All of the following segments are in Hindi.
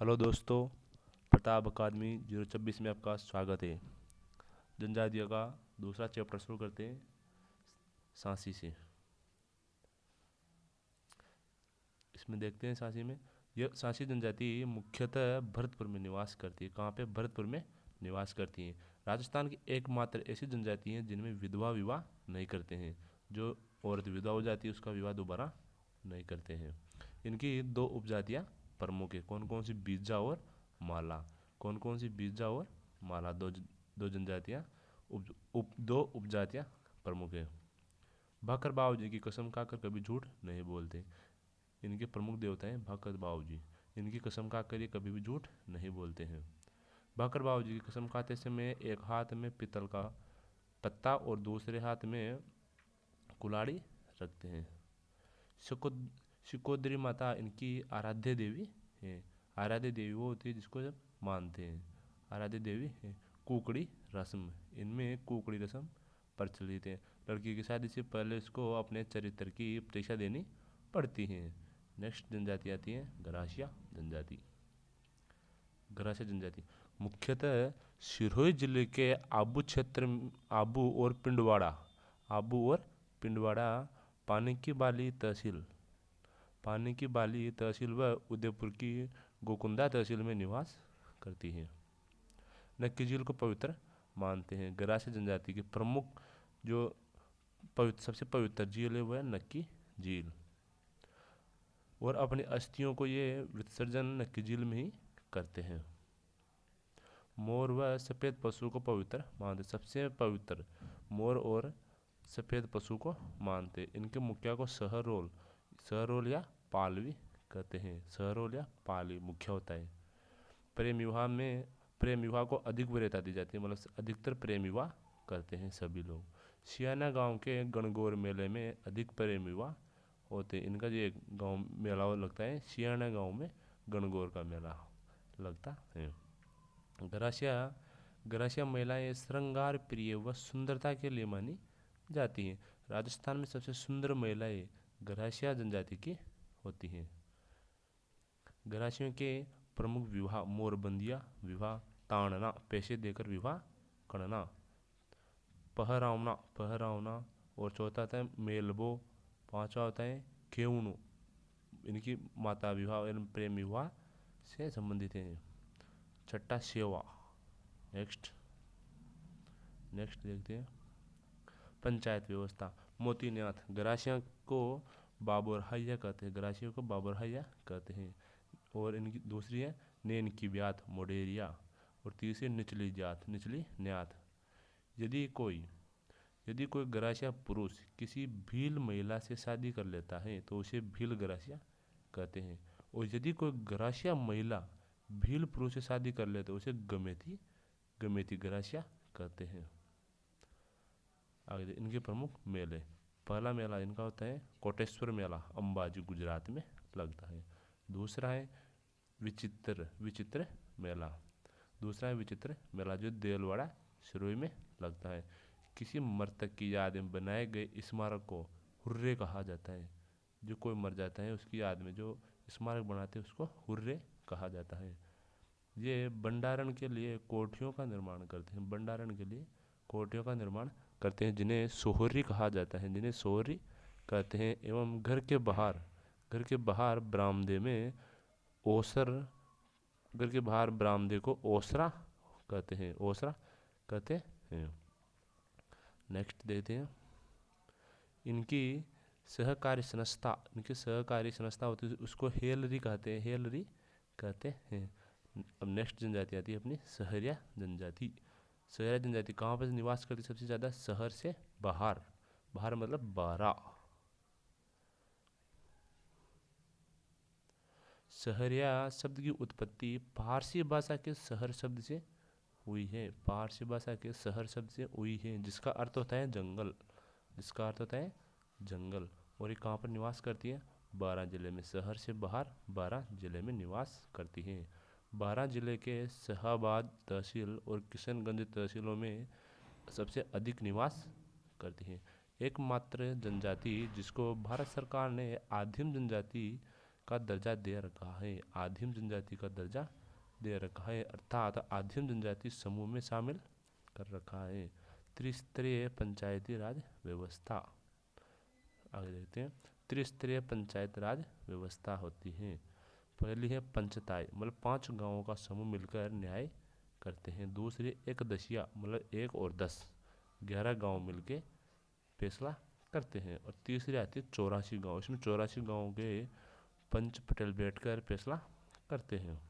हेलो दोस्तों, प्रताप अकादमी 026 में आपका स्वागत है। जनजातियों का दूसरा चैप्टर शुरू करते हैं सांसी से। इसमें देखते हैं सांसी में यह सांसी जनजाति मुख्यतः भरतपुर में निवास करती है। कहाँ पे? भरतपुर में निवास करती है। राजस्थान की एकमात्र ऐसी जनजाति है जिनमें विधवा विवाह नहीं करते हैं। जो औरत विधवा हो जाती है उसका विवाह दोबारा नहीं करते हैं। इनकी दो उपजातियाँ प्रमुख है। कौन कौन सी? बीजा और माला। कौन कौन सी? बीजा और माला, दो जनजातियाँ दो उपजातियाँ प्रमुख है। भाकर बाबू जी की कसम खाकर कभी झूठ नहीं बोलते। इनके प्रमुख देवता हैं भाकर बाबू जी। इनकी कसम खाकर ये कभी भी झूठ नहीं बोलते हैं। भाकर बाबू जी की कसम खाते समय एक हाथ में पित्तल का पत्ता और दूसरे हाथ में कुल्हाड़ी रखते हैं। शिकोद्री माता इनकी आराध्य देवी है। आराध्य देवी वो होती है जिसको जब मानते हैं। आराध्य देवी है। कुकड़ी रस्म, इनमें कुकड़ी रस्म प्रचलित है। लड़की की शादी से पहले इसको अपने चरित्र की परीक्षा देनी पड़ती है। नेक्स्ट जनजाति आती है गरासिया जनजाति। गरासिया जनजाति मुख्यतः सिरोही जिले के आबू क्षेत्र आबू और पिंडवाड़ा पानी की बाली तहसील व उदयपुर की गोकुंदा तहसील में निवास करती है। नक्की झील को पवित्र मानते हैं। गरासिया जनजाति की प्रमुख जो सबसे पवित्र झील है वह नक्की झील, और अपनी अस्थियों को ये विसर्जन नक्की झील में ही करते हैं। मोर व सफ़ेद पशु को पवित्र मानते। सबसे पवित्र मोर और सफ़ेद पशु को मानते। इनके मुखिया को सहरोल या पालवी कहते हैं। सहरोल या पालवी मुखिया होता है। प्रेम विवाह को अधिक वरीयता दी जाती है, मतलब अधिकतर प्रेम विवाह करते हैं सभी लोग। सियाना गांव के गणगौर मेले में अधिक प्रेम विवाह होते हैं। इनका जो एक गांव मेला लगता है, सियाना गांव में गणगौर का मेला लगता है। गरासिया महिलाएं श्रृंगार प्रिय व सुंदरता के लिए मानी जाती हैं। राजस्थान में सबसे सुंदर महिलाएं गरासिया जनजाति की होती हैं। गरासियों के प्रमुख विवाह मोरबंदिया विवाह, ताड़ना पैसे देकर विवाह करना, पहरावना, और चौथा होता है मेलबो, पांचवा होता है केवनु। इनकी माता विवाह एवं प्रेम विवाह से संबंधित है। छठा सेवा। नेक्स्ट देखते हैं पंचायत व्यवस्था। मोतीनाथ गरासिया को बाबुरहैया कहते हैं। और इनकी दूसरी है नैन की ब्यात मोडेरिया, और तीसरी निचली न्यात। यदि कोई गरासिया पुरुष किसी भील महिला से शादी कर लेता है तो उसे भील गरासिया कहते हैं। और यदि कोई गरासिया महिला भील पुरुष से शादी कर ले तो उसे गमेती गरासिया कहते हैं। आगे इनके प्रमुख मेले। पहला मेला इनका होता है कोटेश्वर मेला, अंबाजी गुजरात में लगता है। दूसरा है विचित्र मेला जो देलवाड़ा सिरोही में लगता है। किसी मृतक की याद में बनाए गए स्मारक को हुर्रे कहा जाता है। जो कोई मर जाता है उसकी याद में जो स्मारक बनाते हैं उसको हुर्रे कहा जाता है। ये भंडारण के लिए कोठियों का निर्माण करते हैं जिन्हें सोहरी कहा जाता है, एवं घर के बाहर बरामदे को ओसरा कहते हैं। नेक्स्ट देखते हैं इनकी सहकारी संस्था होती है, उसको हेलरी कहते हैं। अब नेक्स्ट जनजाति आती है अपनी सहरिया जनजाति कहाँ पर निवास करती है सबसे ज़्यादा? शहर से बाहर मतलब बारा। सहरिया शब्द की उत्पत्ति फारसी भाषा के शहर शब्द से हुई है, जिसका अर्थ होता है जंगल। और ये कहाँ पर निवास करती है? बारा जिले में। शहर से बाहर बारा जिले में निवास करती है। बारा जिले के शाहाबाद तहसील और किशनगंज तहसीलों में सबसे अधिक निवास करती है। एकमात्र जनजाति जिसको भारत सरकार ने आदिम जनजाति का दर्जा दे रखा है, आदिम जनजाति का दर्जा दे रखा है, अर्थात आदिम जनजाति समूह में शामिल कर रखा है। त्रिस्तरीय पंचायती राज व्यवस्था, आगे देखते हैं। त्रिस्तरीय पंचायत राज व्यवस्था होती है। पहली है पंचताय, मतलब 5 गांवों का समूह मिलकर न्याय करते हैं। दूसरी एक दसिया, मतलब 1 और 10, 11 गांव मिलके फैसला करते हैं। और तीसरी आती है 84 गांव, इसमें 84 गांव के पंच पटेल बैठकर फैसला करते हैं।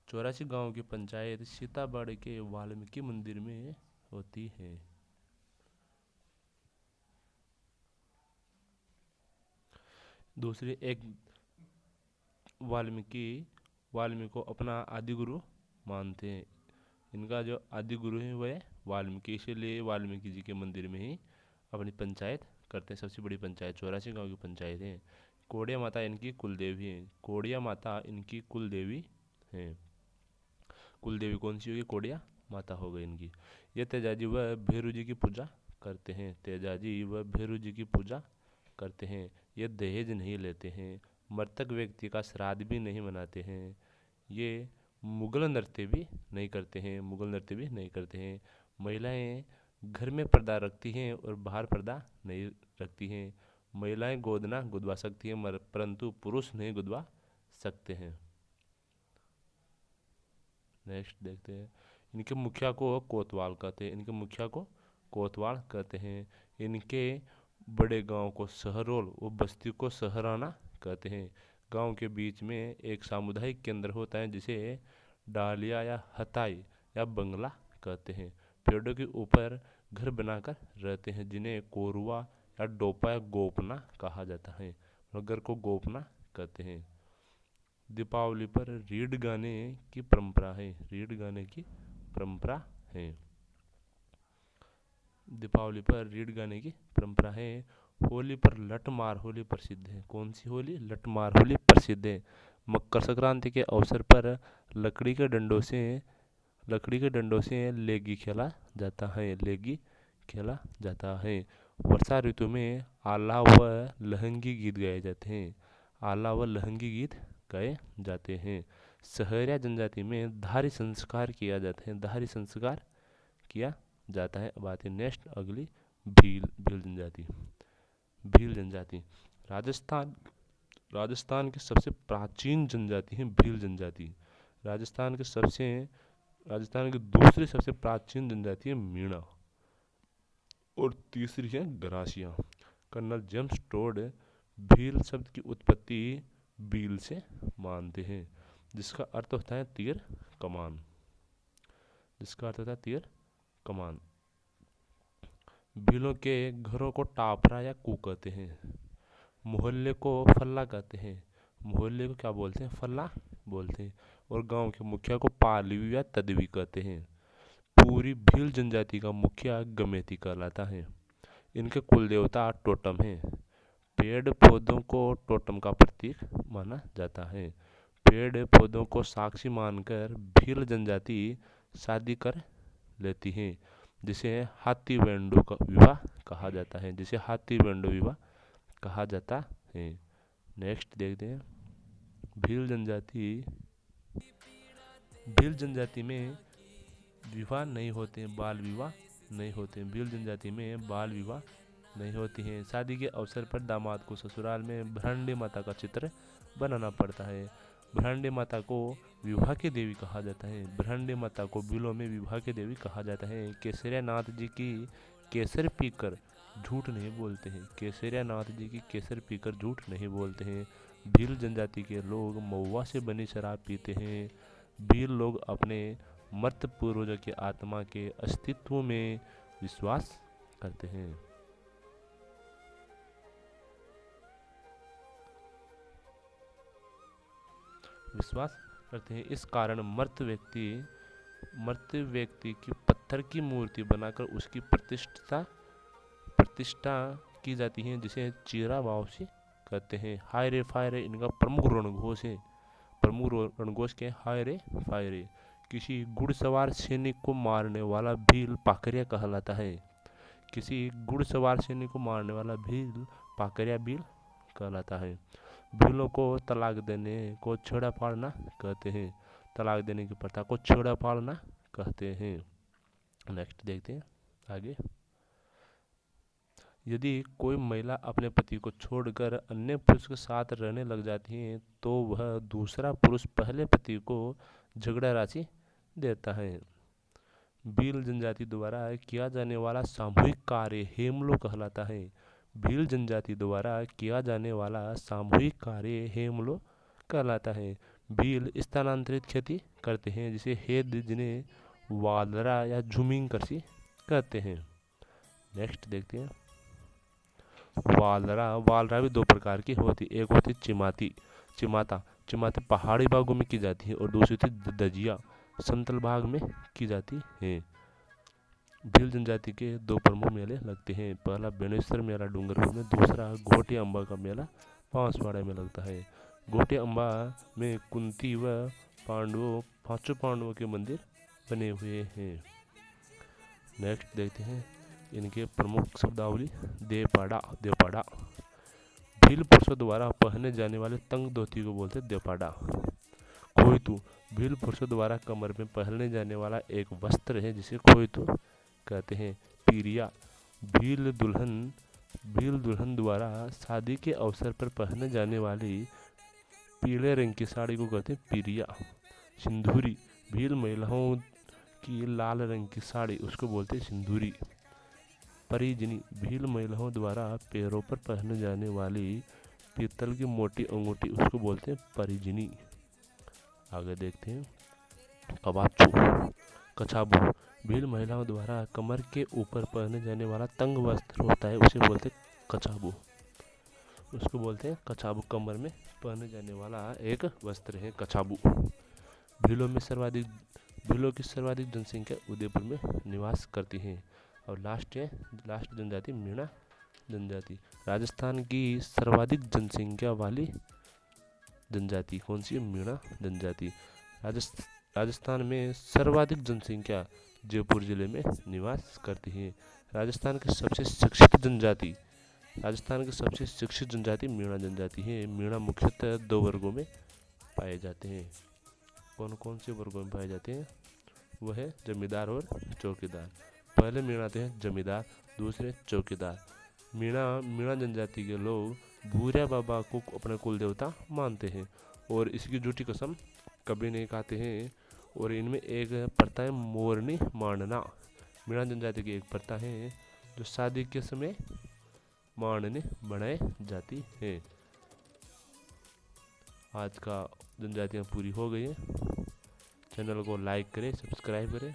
84 गांव की पंचायत सीताबाड़ी के वाल्मीकि मंदिर में होती है। दूसरी एक वाल्मीकि को अपना आदि गुरु मानते हैं। इनका जो आदि गुरु है वह वाल्मीकि, इसीलिए वाल्मीकि जी के मंदिर में ही अपनी पंचायत करते हैं। सबसे बड़ी पंचायत 84 गांव की पंचायत है। कोड़िया माता इनकी कुलदेवी है, कोड़िया माता इनकी कुलदेवी है। कुलदेवी कौन सी होगी? कोड़िया माता हो गई इनकी। ये तेजाजी व भैरू जी की पूजा करते हैं, तेजाजी व भैरू जी की पूजा करते हैं। ये दहेज नहीं लेते हैं, मृतक व्यक्ति का श्राद्ध भी नहीं मनाते हैं। ये मुगल नृत्य भी नहीं करते हैं, मुगल नृत्य भी नहीं करते हैं। महिलाएं घर में पर्दा रखती हैं और बाहर पर्दा नहीं रखती हैं। महिलाएं गोदना गुदवा सकती हैं परंतु पुरुष नहीं गुदवा सकते हैं। नेक्स्ट देखते हैं। इनके मुखिया को कोतवाल कहते हैं, इनके मुखिया को कोतवाल कहते हैं। इनके बड़े गांव को शहरोल और बस्ती को शहराना कहते हैं। गांव के बीच में एक सामुदायिक केंद्र होता है जिसे डालिया या हताई या बंगला कहते हैं। पेड़ों के ऊपर घर बनाकर रहते हैं जिन्हें कोरुआ या डोपा या गोपना कहा जाता है। घर को गोपना कहते हैं। दीपावली पर रीड गाने की परंपरा है, रीड गाने की परंपरा है। दीपावली पर रीड गाने की परंपरा है। होली पर लठमार होली प्रसिद्ध है। कौन सी होली? लठमार होली प्रसिद्ध है। मकर संक्रांति के अवसर पर लकड़ी के डंडों से लेगी खेला जाता है, लेगी खेला जाता है। वर्षा ऋतु में आला व लहंगी गीत गाए जाते हैं, आला व लहंगी गीत गाए जाते हैं। सहरिया जनजाति में धारी संस्कार किया जाता है, धारी संस्कार किया जाता है। अब आती है नेक्स्ट अगली भील जनजाति। भील जनजाति राजस्थान की सबसे प्राचीन जनजाति है भील जनजाति। राजस्थान की दूसरी सबसे प्राचीन जनजाति है मीणा और तीसरी है Garasia. Colonel James Tod Bhil शब्द की उत्पत्ति भील से मानते हैं, जिसका अर्थ होता है तीर कमान, जिसका अर्थ होता है तीर कमान। भीलों के घरों को टापरा या कू कहते हैं। मोहल्ले को फल्ला कहते हैं, मोहल्ले को क्या बोलते हैं? फल्ला बोलते हैं। और गांव के मुखिया को पालवी या तदवी कहते हैं। पूरी भील जनजाति का मुखिया गमेती कहलाता है। इनके कुल देवता टोटम है। पेड़ पौधों को टोटम का प्रतीक माना जाता है। पेड़ पौधों को साक्षी मानकर भील जनजाति शादी कर लेती है, जिसे हाथी वेंडू का विवाह कहा जाता है, जिसे हाथी वेंडू विवाह कहा जाता है। नेक्स्ट देखते हैं। भील जनजाति में विवाह नहीं होते हैं, बाल विवाह नहीं होते हैं। भील जनजाति में बाल विवाह नहीं होती हैं। शादी के अवसर पर दामाद को ससुराल में भ्रांडी माता का चित्र बनाना पड़ता है। भ्रांडी माता को विवाह की देवी कहा जाता है। भ्रांडी माता को भीलों में विवाह की देवी कहा जाता है। केसरिया नाथ जी की केसर पीकर झूठ नहीं बोलते हैं, केसरिया नाथ जी की केसर पीकर झूठ नहीं बोलते हैं। भील जनजाति के लोग महुआ से बनी शराब पीते हैं। भील लोग अपने मृत पूर्वजों की आत्मा के अस्तित्व में विश्वास करते हैं। इस कारण मृत व्यक्ति की पत्थर की मूर्ति बनाकर उसकी प्रतिष्ठा की जाती है, जिसे चीरा वापसी कहते हैं। हाय रे फाय रे इनका प्रमुख रणघोष है। प्रमुख रणघोष के हाय रे फाय रे। किसी घुड़सवार सैनिक को मारने वाला भील पाकरिया कहलाता है। किसी घुड़सवार सैनिक को मारने वाला भील पाकरिया भील कहलाता है। भीलों को तलाक देने को छेड़ा फाड़ना कहते हैं। तलाक देने की प्रथा को छेड़ा फाड़ना कहते हैं। नेक्स्ट देखते हैं आगे। यदि कोई महिला अपने पति को छोड़कर अन्य पुरुष के साथ रहने लग जाती है तो वह दूसरा पुरुष पहले पति को झगड़ा राशि देता है। भील जनजाति द्वारा किया जाने वाला सामूहिक कार्य हेमलो कहलाता है। भील जनजाति द्वारा किया जाने वाला सामूहिक कार्य हेमलो कहलाता है। भील स्थानांतरित खेती करते हैं जिसे हेद, जिन्हें वालरा या झुमिंग कृषि कहते हैं। नेक्स्ट देखते हैं वालरा भी दो प्रकार की होती है। एक होती चिमाता पहाड़ी भागों में की जाती है और दूसरी होती दजिया, समतल भाग में की जाती है। भील जनजाति के दो प्रमुख मेले लगते हैं। पहला बेणेश्वर मेला डूंगरपुर में, दूसरा घोटे अम्बा का मेला बांसवाड़ा में लगता है। घोटे अम्बा में कुंती व पांचों पांडवों के मंदिर बने हुए हैं। नेक्स्ट देखते हैं इनके प्रमुख शब्दावली। देवपाड़ा भील पुरुषों द्वारा पहने जाने वाले तंग धोती को बोलते देवपाड़ा। खोइतू भील पुरुषों द्वारा कमर में पहनने जाने वाला एक वस्त्र है जिसे खोइतू कहते हैं। पीरिया भील दुल्हन द्वारा शादी के अवसर पर पहने जाने वाली पीले रंग की साड़ी को कहते हैं पीरिया। सिंदूरी भील महिलाओं की लाल रंग की साड़ी, उसको बोलते हैं सिंदूरी। परिजनी भील महिलाओं द्वारा पैरों पर पहने जाने वाली पीतल की मोटी अंगूठी, उसको बोलते हैं परिजनी। आगे देखते हैं कछाबू भील महिलाओं द्वारा कमर के ऊपर पहने जाने वाला तंग वस्त्र होता है, उसे बोलते हैं कछाबू, उसको बोलते हैं कछाबू। कमर में पहने जाने वाला एक वस्त्र है कछाबू। भीलों की सर्वाधिक जनसंख्या उदयपुर में निवास करती है। और लास्ट जनजाति मीणा जनजाति। राजस्थान की सर्वाधिक जनसंख्या वाली जनजाति कौन सी है? मीणा जनजाति। राजस्थान में सर्वाधिक जनसंख्या जयपुर जिले में निवास करती है। राजस्थान की सबसे शिक्षित जनजाति मीणा जनजाति है। मीणा मुख्यतः दो वर्गों में पाए जाते हैं। कौन कौन से वर्गों में पाए जाते हैं? वह है जमींदार और चौकीदार। पहले मीणा आते हैं जमींदार, दूसरे चौकीदार। मीणा जनजाति के लोग भूरिया बाबा को अपना कुल देवता मानते हैं और इसकी झूठी कसम कभी नहीं खाते हैं। और इनमें एक प्रथा है मोरनी मांडना। मीणा जनजाति की एक प्रथा है जो शादी के समय मांडने बनाई जाती है। आज का जनजातियाँ पूरी हो गई हैं। चैनल को लाइक करें, सब्सक्राइब करें।